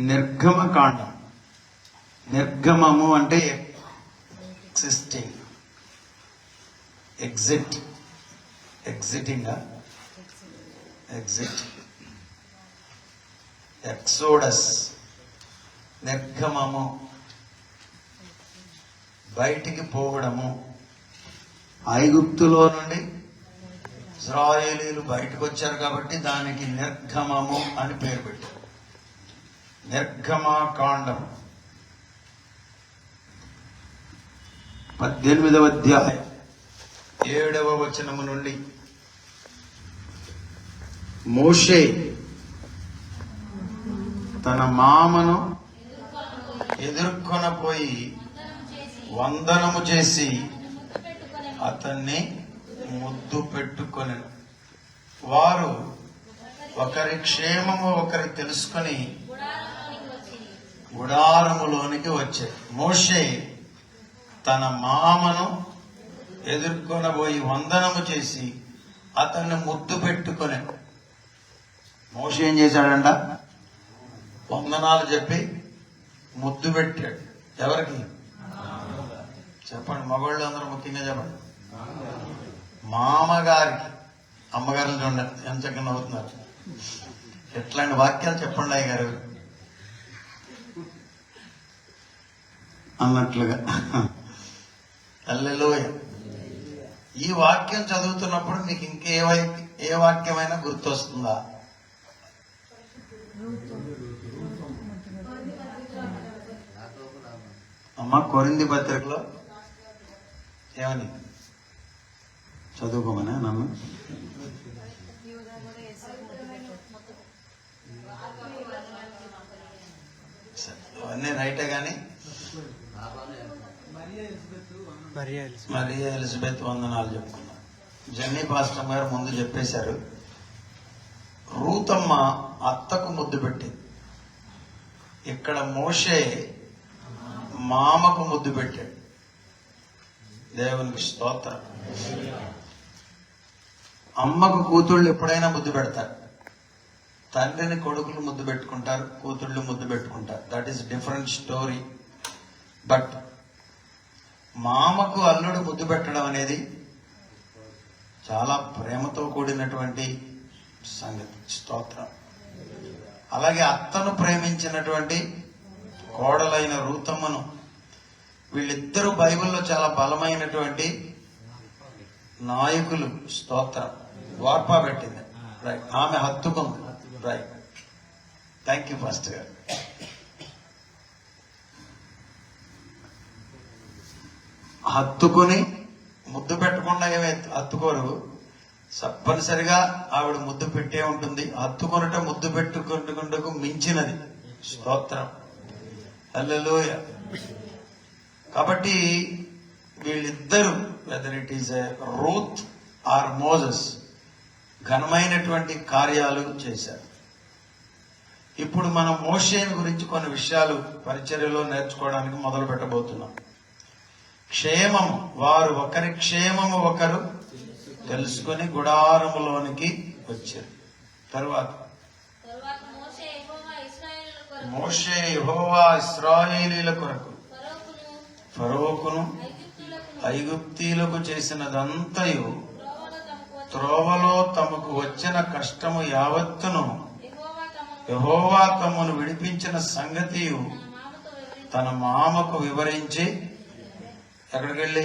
నిర్గమకాండం. నిర్గమము అంటే existing, exiting, exodus. నిర్గమము బయటికి పోవడము. ఐగుప్తులో నుండి ఇశ్రాయేలీయులు బయటకు వచ్చారు కాబట్టి దానికి నిర్గమము అని పేరు పెట్టారు. నిర్గమకాండం 18వ అధ్యాయం 7వ వచనము నుండి. మోషే తన మామను ఎదుర్కొనపోయి వందనము చేసి అతన్ని ముద్దు పెట్టుకొని, వారు ఒకరి క్షేమము ఒకరి తెలుసుకొని గుడారములోనికి వచ్చారు. మోషే తన మామను ఎదుర్కొనబోయి వందనము చేసి అతన్ని ముద్దు పెట్టుకొని. మోషే ఏం చేశాడంట? వందనాలు చెప్పి ముద్దు పెట్టాడు. ఎవరికి? చెప్పండి, మగవాళ్ళు అందరూ ముఖ్యంగా చెప్పండి. మామగారికి. అమ్మగారులు చూడండి ఎంత చక్కగా నవ్వుతున్నారు. ఎట్లాంటి వాక్యాలు చెప్పండి అయ్య గారు అన్నట్లుగా. హల్లెలూయా. ఈ వాక్యం చదువుతున్నప్పుడు మీకు ఏ వాక్యమైనా గుర్తొస్తుందా? అమ్మ, కొరింథీ పత్రికలో ఏమని చదువుకోమనే నన్ను? అవన్నీ రైటే కానీ మరియా ఎలిజబెత్ వందనాలు చెప్పుకున్నారు. జన్నీ పాస్టర్ గారు ముందు చెప్పేశారు. రూతమ్మ అత్తకు ముద్దు పెట్టింది. ఇక్కడ మోషే మామకు ముద్దు పెట్టాడు. దేవునికి స్తోత్రం. అమ్మకు కూతుళ్ళు ఎప్పుడైనా ముద్దు పెడతారు. తండ్రిని కొడుకులు ముద్దు పెట్టుకుంటారు, కూతుళ్ళు ముద్దు పెట్టుకుంటారు. That is different story. But మామకు అల్లుడు ముద్దు పెట్టడం అనేది చాలా ప్రేమతో కూడినటువంటి సంగతి. స్తోత్రం. అలాగే అత్తను ప్రేమించినటువంటి కోడలైన రూతమ్మను, వీళ్ళిద్దరూ బైబిల్లో చాలా బలమైనటువంటి నాయకులు. స్తోత్రం. వార్పా పెట్టింది, రైట్. ఆమె హత్తుకుంది, రైట్. థ్యాంక్ యూ పాస్టర్ గారు. హత్తుకుని ముద్దు పెట్టకుండా ఏమే హత్తుకోరు. తప్పనిసరిగా ఆవిడ ముద్దు పెట్టే ఉంటుంది. హత్తుకొనట ముద్దు పెట్టుకుంటూ మించినది. స్తోత్రం. హల్లెలూయా. కాబట్టి వీళ్ళిద్దరూ, whether it is Ruth or Moses, ఘనమైనటువంటి కార్యాలు చేశారు. ఇప్పుడు మనం మోషేని గురించి కొన్ని విషయాలు పరిచర్యలో నేర్చుకోవడానికి మొదలు పెట్టబోతున్నాం. క్షేమము, వారు ఒకరి క్షేమము ఒకరు తెలుసుకొని గుడారములోనికి వచ్చారు. తరువాత మోషే యెహోవా ఇశ్రాయేలీయుల కొరకు ఫరోకును ఐగుప్తీయులకు చేసినదంతయు, త్రోవలో తమకు వచ్చిన కష్టము యావత్తును యెహోవా తమను విడిపించిన సంగతియు తన మామకు వివరించి, ఎక్కడికి వెళ్ళి?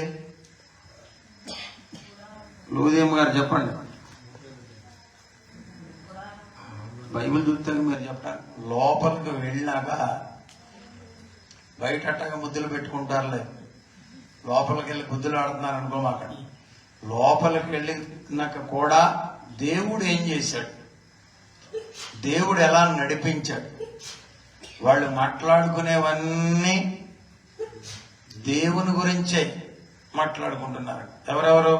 లూదేమ్మ గారు చెప్పండి. బైబిల్ చూస్తే మీరు చెప్పండి. లోపలికి వెళ్ళినాక బయట అట్టగా ముద్దులు పెట్టుకుంటారులే. లోపలికి వెళ్ళి గుద్దులు ఆడుతున్నారు అనుకో. అక్కడ లోపలికి వెళ్ళినాక కూడా దేవుడు ఏం చేశాడు, దేవుడు ఎలా నడిపించాడు. వాళ్ళు మాట్లాడుకునేవన్నీ దేవుని గురించే మాట్లాడుకుంటున్నారు. ఎవరెవరు?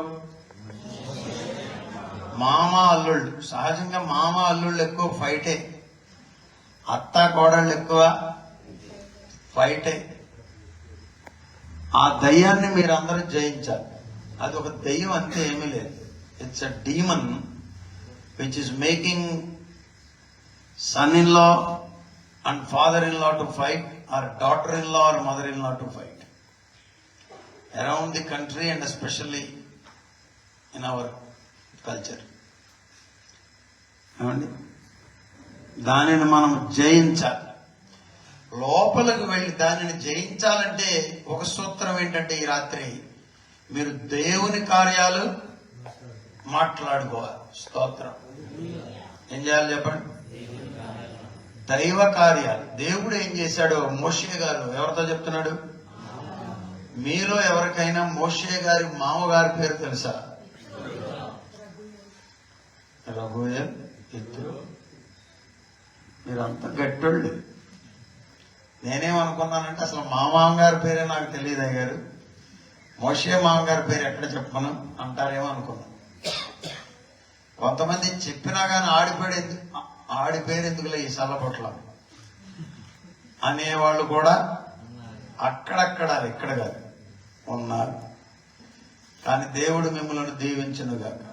మామ అల్లుళ్ళు. సహజంగా మామ అల్లుళ్ళు ఎక్కువ ఫైటే, అత్త కోడళ్ళు ఎక్కువ ఫైటే. ఆ దయ్యాన్ని మీరు అందరూ జయించాలి. అది ఒక దయ్యం అంతే, ఏమీ లేదు. It's a demon which is making son-in-law and father-in-law to fight, or daughter-in-law or mother-in-law to fight. Around the country and especially in our culture. ఏమండి, దానిని మనం జయించాలి. లోపలికి వెళ్ళి దానిని జయించాలంటే ఒక సూత్రం ఏంటంటే, ఈ రాత్రి మీరు దేవుని కార్యాలు మాట్లాడుకోవాలి. స్తోత్రం. ఏం చేయాలి చెప్పండి? దైవ కార్యాలు. దేవుడు ఏం చేశాడు? మోషే గారు ఎవరితో చెప్తున్నాడు? మీలో ఎవరికైనా మోషే గారి మామగారి పేరు తెలుసా? రఘువేల్. ఇద్దరు మీరంతా గట్టోళ్ళు. నేనేమనుకున్నానంటే అసలు మా మామగారి పేరే నాకు తెలియదు అయ్యారు, మోషే మామగారి పేరు ఎక్కడ చెప్పను అంటారేమో అనుకున్నాను. కొంతమంది చెప్పినా కానీ ఆడి పేరు ఎందుకులే ఈ సల్లపొట్ల అనేవాళ్ళు కూడా అక్కడక్కడ, ఇక్కడ కాదు, ఉన్నారు. కానీ దేవుడు మిమ్మల్ని దీవించునుగాక.